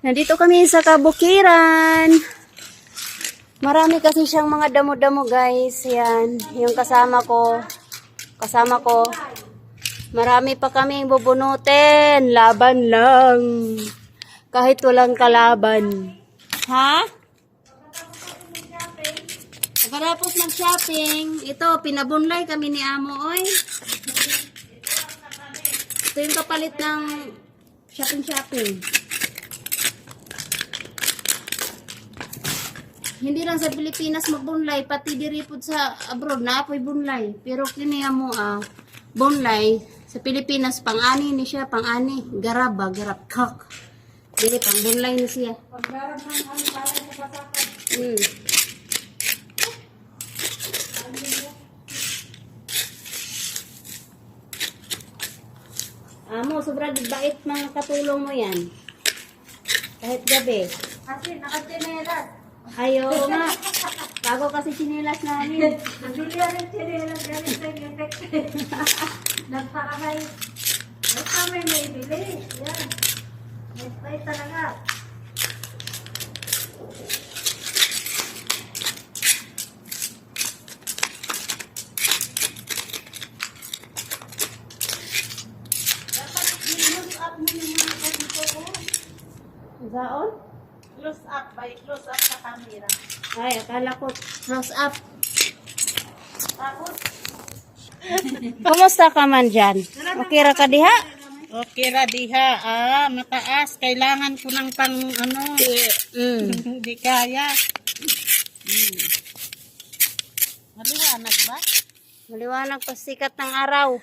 Nandito kami sa kabukiran. Marami kasi siyang mga damo-damo guys. Yan, yung kasama ko. Marami pa kaming bubunutin. Laban lang. Kahit walang kalaban. Ha? Pagkatapos mag-shopping, ito, pinabunlay kami ni Amo, oy. Ito yung kapalit ng shopping. Hindi lang sa Pilipinas magbunlay, pati diripod sa abroad na apoy bunlay. Pero kini Amo, bunlay, sa Pilipinas, pang-ani ni siya, pang-ani. Garab kak. Dili, pang-bunlay ni siya. Pagdarap ng ano para sa pasakan. Amo, sobrang bait mga katulong mo yan. Kahit gabi. Kasi nakatsinelas. Ayaw nga. Bago kasi sinilas namin. Nabili rin tsinelas galing sa effect. Nagpakakay. Basta may bili. Yan. May talaga. Dapat i-close up mo yung mga ganito ko. Zaon? Close up, close up sa camera. Ay, akala ko close up. Tapos, Kumusta ka man dyan? Okay ra ka diha? okay ra diha. Mataas. Kailangan ko ng pang ano. Hindi kaya. Maliwanag ba? Maliwanag pa sikat ng araw.